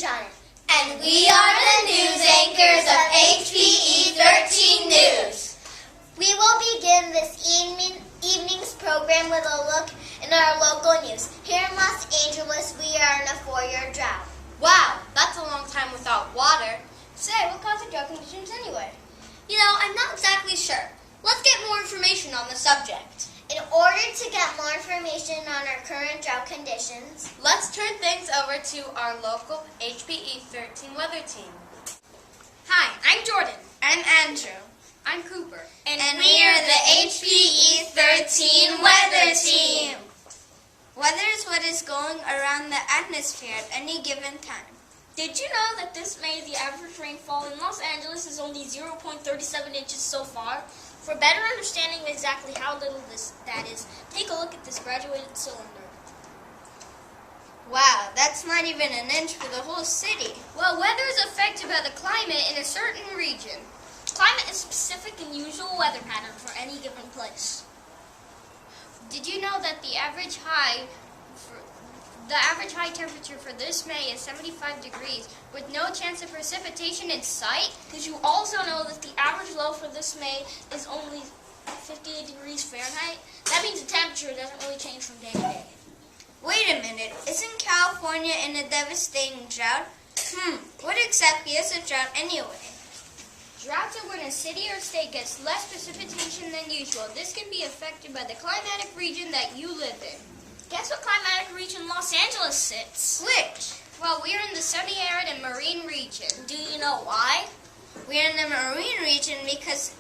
Janet. And we are the news anchors of HPE 13 News. We will begin this evening's program with a look in our local news. Here in Los Angeles, we are in a 4-year drought. Wow, that's a long time without water. Say, what caused the drought conditions anyway? You know, I'm not exactly sure. Let's get more information on the subject. In order to get more information on our current drought conditions, let's turn things over to our local HPE 13 weather team. Hi, I'm Jordan. I'm Andrew. I'm Cooper. And we are the HPE 13 weather team. Weather is what is going around the atmosphere at any given time. Did you know that this May the average rainfall in Los Angeles is only 0.37 inches so far? For better understanding of exactly how little that is, take a look at this graduated cylinder. Wow, that's not even an inch for the whole city. Well, weather is affected by the climate in a certain region. Climate is specific and usual weather pattern for any given place. Did you know that the average high temperature for this May is 75 degrees with no chance of precipitation in sight? Did you also know that the average low for this May is only 58 degrees Fahrenheit? That means the temperature doesn't really change from day to day. Wait a minute, isn't California in a devastating drought? What exactly is a drought anyway? Droughts are when a city or state gets less precipitation than usual. This can be affected by the climatic region that you live in. Guess what climatic region Los Angeles sits? Which? Well, we're in the semi-arid and marine region. Do you know why? We're in the marine region because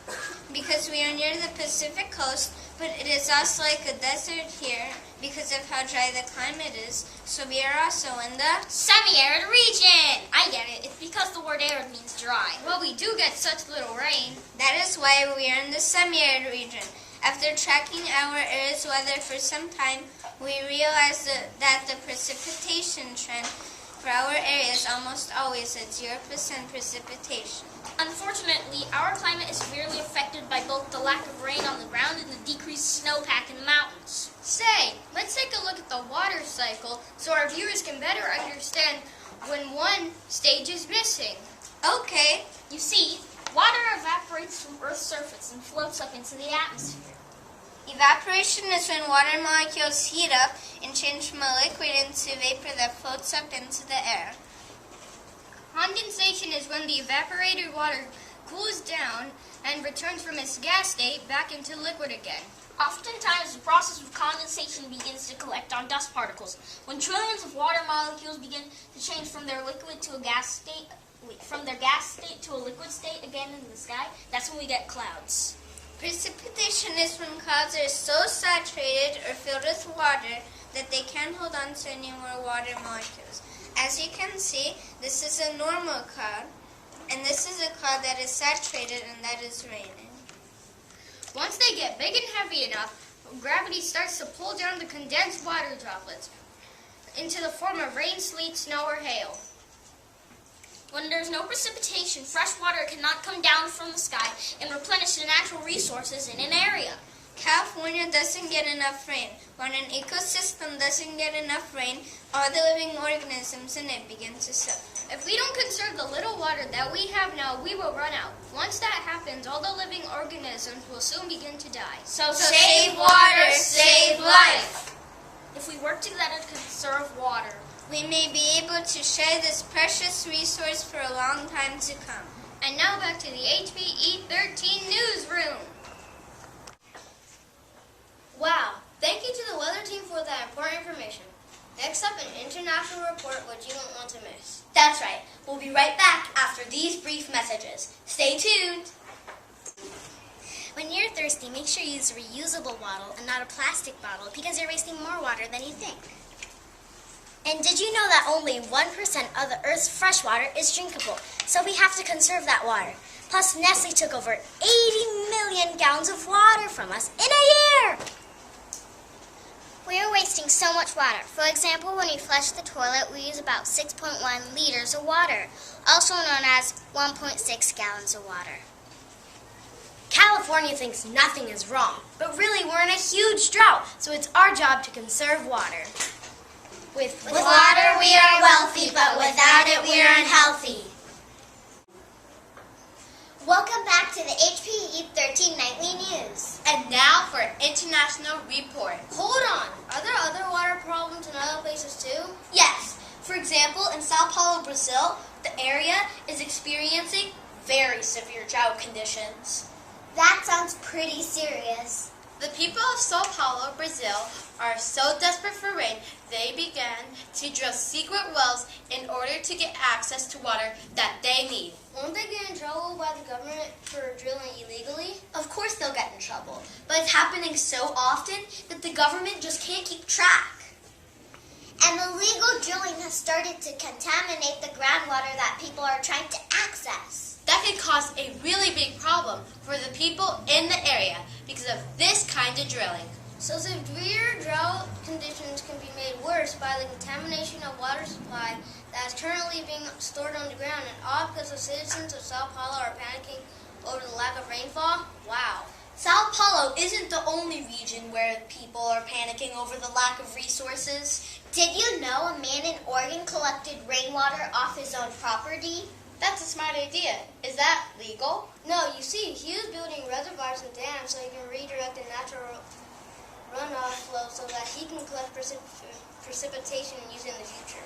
we are near the Pacific coast, but it is also like a desert here because of how dry the climate is. So we are also in the semi-arid region. I get it. It's because the word arid means dry. Well, we do get such little rain. That is why we are in the semi-arid region. After tracking our area's weather for some time, we realized that the precipitation trend for our area is almost always at 0% precipitation. Unfortunately, our climate is severely affected by both the lack of rain on the ground and the decreased snowpack in the mountains. Say, let's take a look at the water cycle so our viewers can better understand when one stage is missing. Okay. You see, water evaporates from Earth's surface and floats up into the atmosphere. Evaporation is when water molecules heat up and change from a liquid into vapor that floats up into the air. Condensation is when the evaporated water cools down and returns from its gas state back into liquid again. Oftentimes, the process of condensation begins to collect on dust particles. When trillions of water molecules begin to change from their liquid to a gas state, from their gas state to a liquid state again in the sky, that's when we get clouds. Precipitation is when clouds are so saturated or filled with water that they can't hold on to any more water molecules. As you can see, this is a normal cloud, and this is a cloud that is saturated and that is raining. Once they get big and heavy enough, gravity starts to pull down the condensed water droplets into the form of rain, sleet, snow, or hail. When there's no precipitation, fresh water cannot come down from the sky and replenish the natural resources in an area. California doesn't get enough rain. When an ecosystem doesn't get enough rain, all the living organisms in it begin to suffer. If we don't conserve the little water that we have now, we will run out. Once that happens, all the living organisms will soon begin to die. So save water, save life. If we work together to conserve water, we may be able to share this precious resource for a long time to come. And now back to the HPE 13 newsroom. Wow, thank you to the weather team for that important information. Next up, an international report which you won't want to miss. That's right. We'll be right back after these brief messages. Stay tuned. When you're thirsty, make sure you use a reusable bottle and not a plastic bottle because you're wasting more water than you think. And did you know that only 1% of the Earth's fresh water is drinkable? So we have to conserve that water. Plus, Nestle took over 80 million gallons of water from us in a year! We're wasting so much water. For example, when we flush the toilet, we use about 6.1 liters of water, also known as 1.6 gallons of water. California thinks nothing is wrong, but really we're in a huge drought, so it's our job to conserve water. With water we are wealthy, but without it we are unhealthy. Welcome back to the HPE 13 Nightly News. And now for International Report. Hold on, are there other water problems in other places too? Yes. For example, in Sao Paulo, Brazil, the area is experiencing very severe drought conditions. That sounds pretty serious. The people of Sao Paulo, Brazil, are so desperate for rain, they began to drill secret wells in order to get access to water that they need. Won't they get in trouble by the government for drilling illegally? Of course they'll get in trouble, but it's happening so often that the government just can't keep track. And illegal drilling has started to contaminate the groundwater that people are trying to access. That could cause a really big problem for the people in the area because of this kind of drilling. So severe drought conditions can be made worse by the contamination of water supply that is currently being stored underground, and all because the citizens of Sao Paulo are panicking over the lack of rainfall? Wow. Sao Paulo isn't the only region where people are panicking over the lack of resources. Did you know a man in Oregon collected rainwater off his own property? That's a smart idea. Is that legal? No, you see, he was building reservoirs and dams so he can redirect the natural runoff flow so that he can collect precipitation and use it in the future.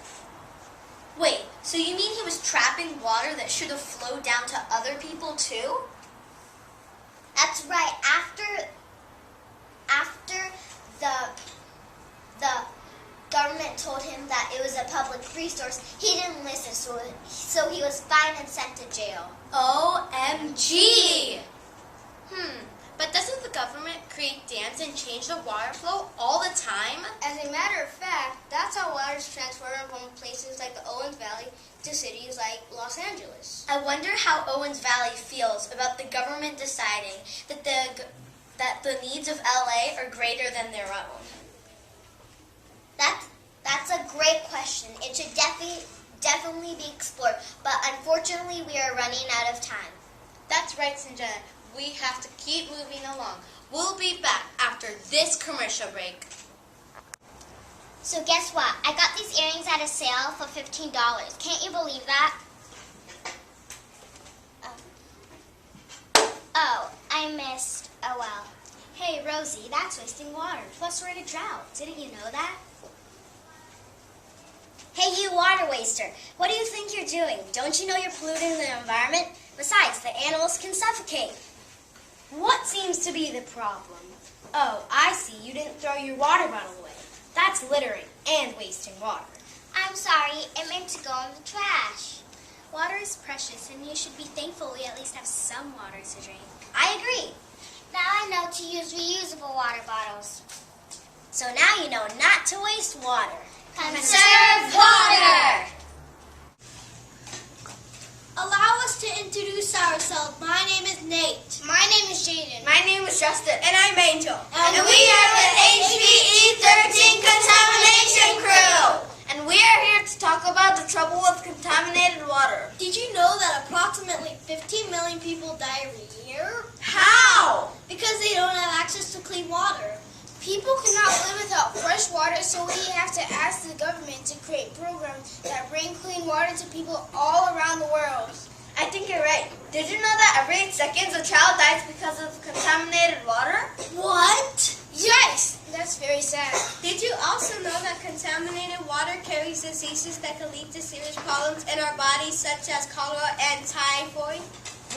Wait, so you mean he was trapping water that should have flowed down to other people too? That's right. After the government told him that it was a public resource, he didn't listen, so he was fined and sent to jail. OMG! But doesn't the government create dams and change the water flow all the time? As a matter of fact, that's how water is transferred from places like the Owens Valley to cities like Los Angeles. I wonder how Owens Valley feels about the government deciding that the needs of LA are greater than their own. That's a great question. It should definitely be explored, but unfortunately we are running out of time. That's right, Sanjana. We have to keep moving along. We'll be back after this commercial break. So guess what? I got these earrings at a sale for $15. Can't you believe that? Oh, I missed. Oh well. Hey, Rosie, that's wasting water. Plus we're in a drought. Didn't you know that? Hey, you water waster. What do you think you're doing? Don't you know you're polluting the environment? Besides, the animals can suffocate. What seems to be the problem? Oh, I see. You didn't throw your water bottle away. That's littering and wasting water. I'm sorry. It meant to go in the trash. Water is precious, and you should be thankful we at least have some water to drink. I agree. Now I know to use reusable water bottles. So now you know not to waste water. Conserve water! Allow us to introduce ourselves. My name is Nate. My name is Jaden. My name is Justin. And I'm Angel. And we are the HPE 13 Contamination Crew. And we are here to talk about the trouble with contaminated water. Did you know that approximately 15 million people die every year? How? Because they don't have access to clean water. People cannot live without fresh water, so we have to ask the government to create programs that bring clean water to people all around the world. I think you're right. Did you know that every 8 seconds a child dies because of contaminated water? What? Yes! That's very sad. Did you also know that contaminated water carries diseases that can lead to serious problems in our bodies, such as cholera and typhoid?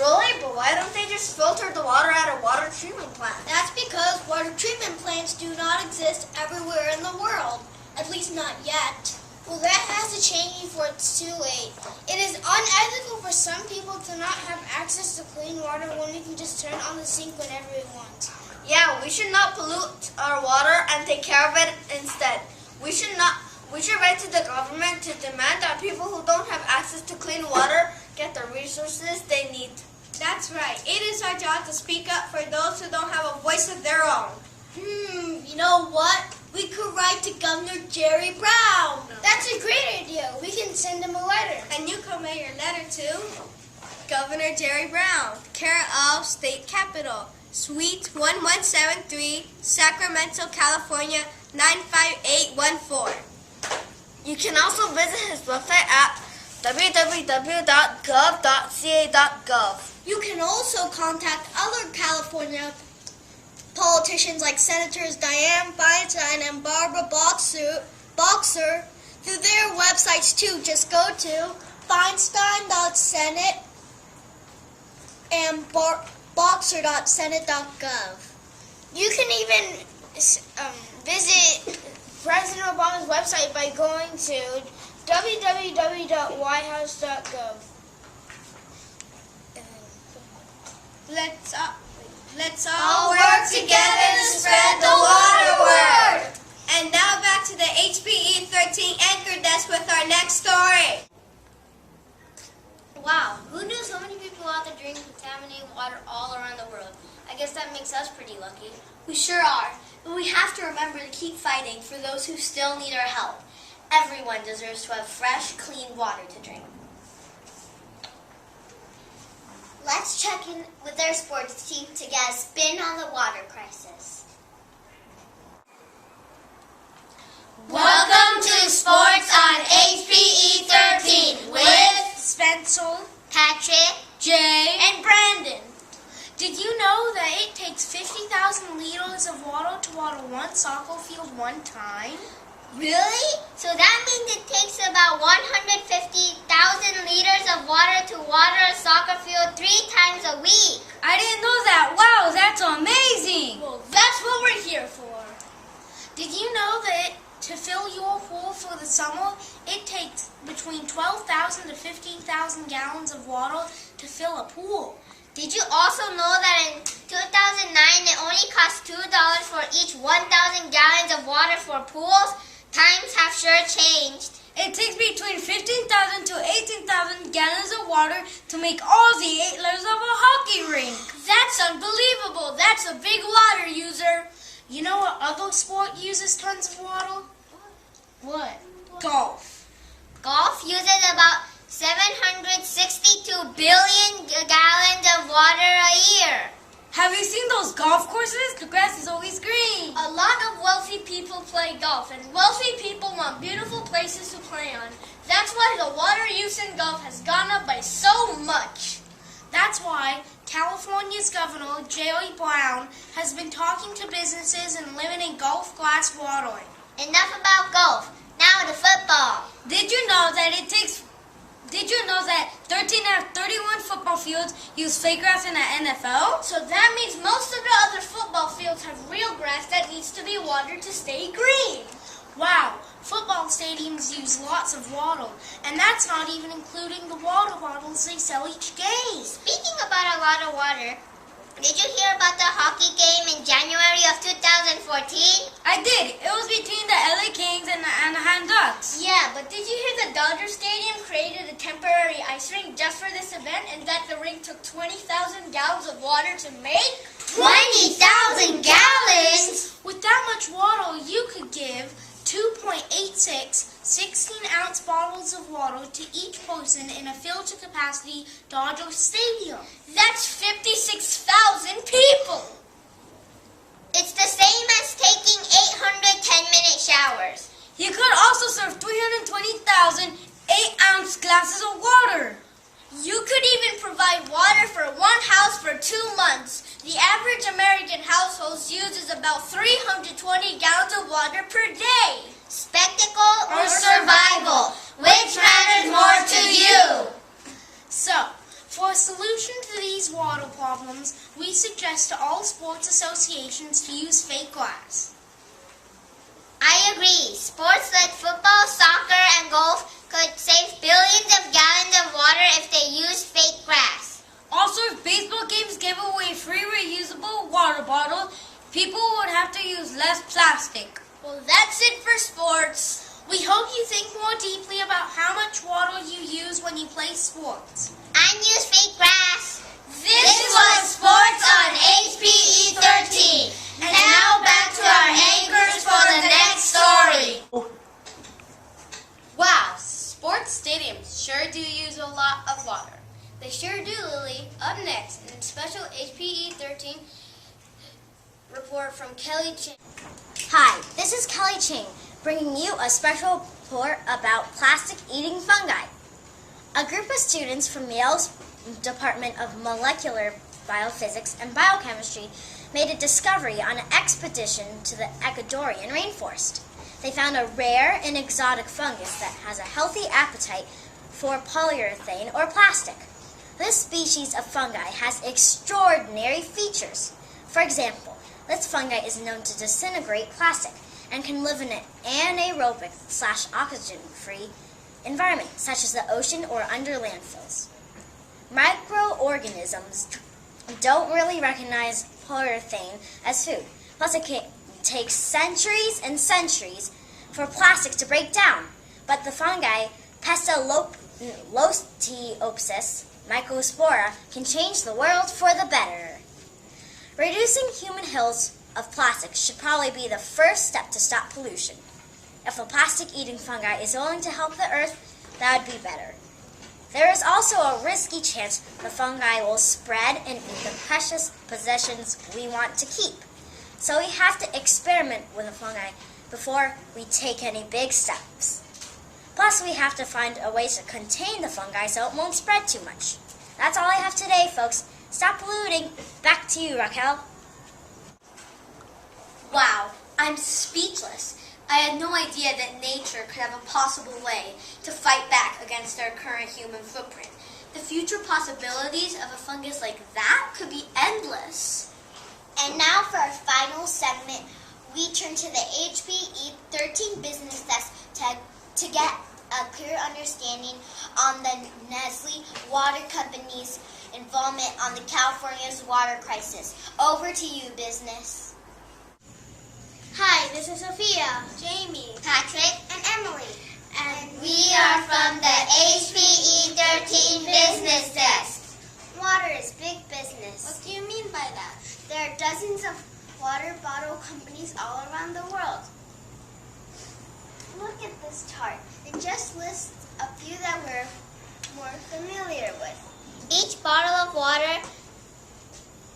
Really? But why don't they just filter the water at a water treatment plant? That's because water treatment plants do not exist everywhere in the world. At least not yet. Well, that has to change before it's too late. It is unethical for some people to not have access to clean water when we can just turn on the sink whenever we want. Yeah, we should not pollute our water and take care of it instead. We should write to the government to demand that people who don't have access to clean water get the resources they need. That's right. It is our job to speak up for those who don't have a voice of their own. You know what? We could write to Governor Jerry Brown. That's a great idea. We can send him a letter. And you can mail your letter to Governor Jerry Brown, care of State Capitol, Suite 1173, Sacramento, California, 95814. You can also visit his website at www.gov.ca.gov. You can also contact other California politicians like Senators Dianne Feinstein and Barbara Boxer through their websites too. Just go to feinstein.senate and boxer.senate.gov. You can even visit President Obama's website by going to www.whitehouse.gov. Let's all work together to spread the water word. And now back to the HPE 13 anchor desk with our next story. Wow, who knew so many people out there drinking contaminated water all around the world? I guess that makes us pretty lucky. We sure are, but we have to remember to keep fighting for those who still need our help. Everyone deserves to have fresh, clean water to drink. Let's check in with our sports team to get a spin on the water crisis. Welcome to Sports on HPE 13 with Spencer, Patrick, Jay, and Brandon. did you know that it takes 50,000 liters of water to water one soccer field one time? Really? So that means it takes about 150,000 liters of water to water a soccer field 3 times a week. I didn't know that. Wow, that's amazing. Well, that's what we're here for. Did you know that to fill your pool for the summer, it takes between 12,000 to 15,000 gallons of water to fill a pool? Did you also know that in 2009 it only cost $2 for each 1,000 gallons of water for pools? Times have sure changed. It takes between 15,000 to 18,000 gallons of water to make all the 8 layers of a hockey rink. That's unbelievable. That's a big water user. You know what other sport uses tons of water? What? Golf. Golf uses about 762 billion gallons of water a year. Have you seen those golf courses? The grass is always green. A lot of wealthy people play golf, and wealthy people want beautiful places to play on. That's why the water use in golf has gone up by so much. That's why California's Governor, Jerry Brown, has been talking to businesses and limiting golf class watering. Enough about golf. Now to football. Did you know that 13 out of 31 football fields use fake grass in the NFL? So that means most of the other football fields have real grass that needs to be watered to stay green. Wow, football stadiums use lots of water, and that's not even including the water bottles they sell each game. Speaking about a lot of water, did you hear about the hockey game in January of 2014? I did. It was between the LA Kings and the Anaheim Ducks. Yeah, but did you hear the Dodger Stadium created a temporary ice rink just for this event, and that the rink took 20,000 gallons of water to make? 20,000 gallons? With that much water, you could give 2.86 16-ounce bottles of water to each person in a filled-to-capacity Dodger Stadium. That's 56,000 people. It's the same as taking 800 10-minute showers. You could also serve 320,000 8-ounce glasses of water. You could even provide water for one house for 2 months. The average American household uses about 320 gallons of water per day. Spectacle or survival? Which matters more to you? So, for a solution to these water problems, we suggest to all sports associations to use fake grass. I agree. Sports like football, soccer, and golf could save billions of gallons of water if they used fake grass. Also, if baseball games gave away free reusable water bottles, people would have to use less plastic. Well, that's it for sports. We hope you think more deeply about how much water you use when you play sports. And use fake grass. This was Sports on HPE 13. And now back to our anchors for the next story. Wow, sports stadiums sure do use a lot of water. They sure do, Lily. Up next, in a special HPE 13 report from Kelly Ching. Hi, this is Kelly Ching, bringing you a special report about plastic-eating fungi. A group of students from Yale's Department of Molecular Biophysics and Biochemistry made a discovery on an expedition to the Ecuadorian rainforest. They found a rare and exotic fungus that has a healthy appetite for polyurethane or plastic. This species of fungi has extraordinary features. For example, this fungi is known to disintegrate plastic and can live in an anaerobic/oxygen-free environment, such as the ocean or under landfills. Microorganisms don't really recognize polyurethane as food. Plus, it takes centuries and centuries for plastic to break down. But the fungi Pestaloztiopsis mycospora can change the world for the better. Reducing human hills of plastic should probably be the first step to stop pollution. If the plastic-eating fungi is willing to help the earth, that would be better. There is also a risky chance the fungi will spread and eat the precious possessions we want to keep. So we have to experiment with the fungi before we take any big steps. Plus, we have to find a way to contain the fungi so it won't spread too much. That's all I have today, folks. Stop polluting. Back to you, Raquel. Wow, I'm speechless. I had no idea that nature could have a possible way to fight back against our current human footprint. The future possibilities of a fungus like that could be endless. And now for our final segment, we turn to the HPE 13 business desk to get a clear understanding on the Nestle Water Company's involvement on the California's water crisis. Over to you, business. Hi, this is Sophia, Jamie, Patrick, and Emily. And we are from the HPE 13 Business Desk. Water is big business. What do you mean by that? There are dozens of water bottle companies all around the world. Look at this chart. It just lists a few that we're more familiar with. Each bottle of water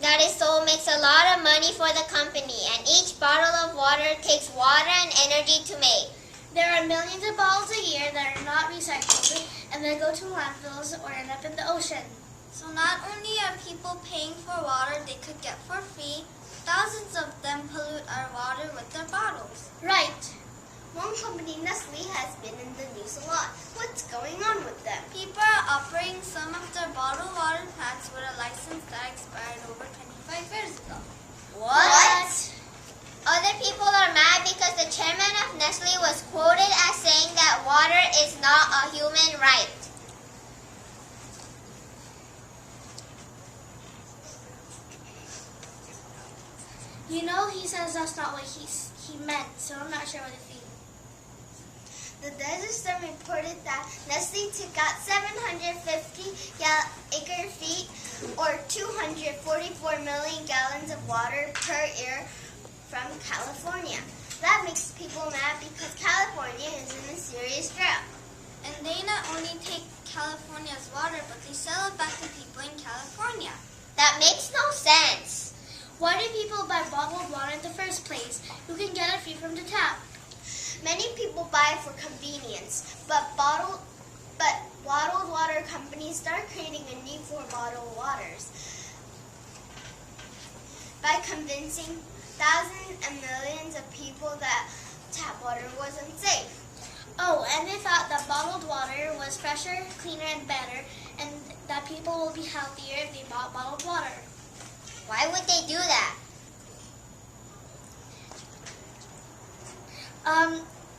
that is sold makes a lot of money for the company, and each bottle of water takes water and energy to make. There are millions of bottles a year that are not recycled, and they go to landfills or end up in the ocean. So not only are people paying for water they could get for free, thousands of them pollute our water with their bottles. Right. One company, Nestle, has been in the news a lot. What's going on with them? People are operating some of their bottled water plants with a license that expired over 25 years ago. What? Other people are mad because the chairman of Nestle was quoted as saying that water is not a human right. You know, he says that's not what he meant, so I'm not sure what he means. The Desert Storm reported that Nestle took out 750 acre-feet or 244 million gallons of water per year from California. That makes people mad because California is in a serious drought. And they not only take California's water, but they sell it back to people in California. That makes no sense. Why do people buy bottled water in the first place? You can get it free from the tap. Many people buy it for convenience, but bottled water companies start creating a need for bottled waters by convincing thousands and millions of people that tap water was unsafe. Oh, and they thought that bottled water was fresher, cleaner, and better, and that people will be healthier if they bought bottled water. Why would they do that?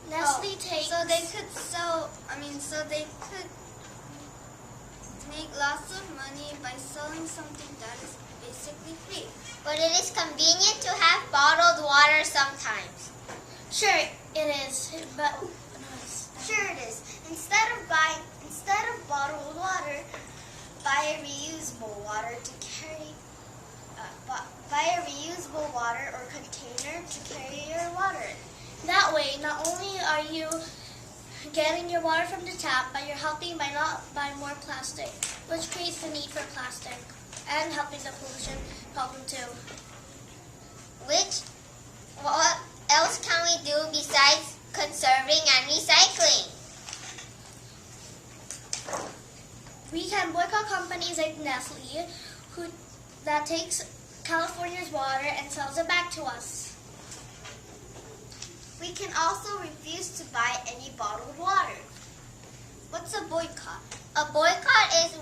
Nestle takes... So they could make lots of money by selling something that is basically free. But it is convenient to have bottled water sometimes. Sure, it is, but... Sure it is. Instead of bottled water, buy a reusable water or container to carry your water in. That way, not only are you getting your water from the tap, but you're helping by not buying more plastic, which creates the need for plastic, and helping the pollution problem too. What else can we do besides conserving and recycling? companies like Nestle that takes California's water and sells it back to us. We can also refuse to buy any bottled water. What's a boycott? A boycott is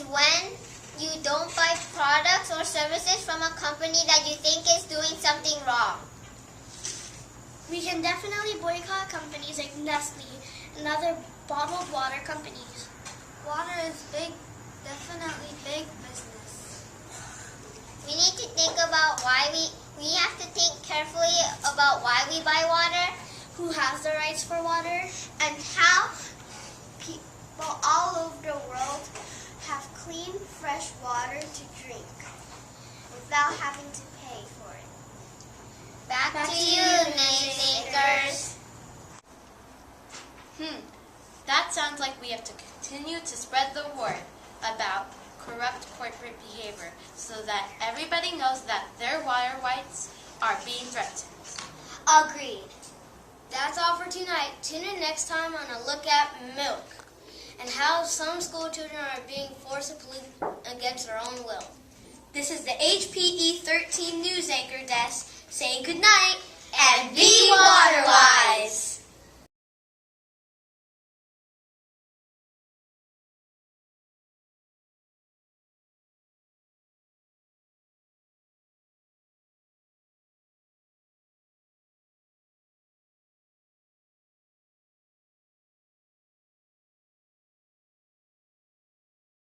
when you don't buy products or services from a company that you think is doing something wrong. We can definitely boycott companies like Nestle and other bottled water companies. Water is definitely big business. We need to think about why we have to think carefully about why we buy water, Who has the rights for water? And how people all over the world have clean, fresh water to drink without having to pay for it. Back to you, naysayers. That sounds like we have to continue to spread the word about corrupt corporate behavior so that everybody knows that their water rights are being threatened. Agreed. That's all for tonight. Tune in next time on A Look at Milk and how some school children are being forced to pollute against their own will. This is the HPE 13 News Anchor Desk saying good night and be water wise.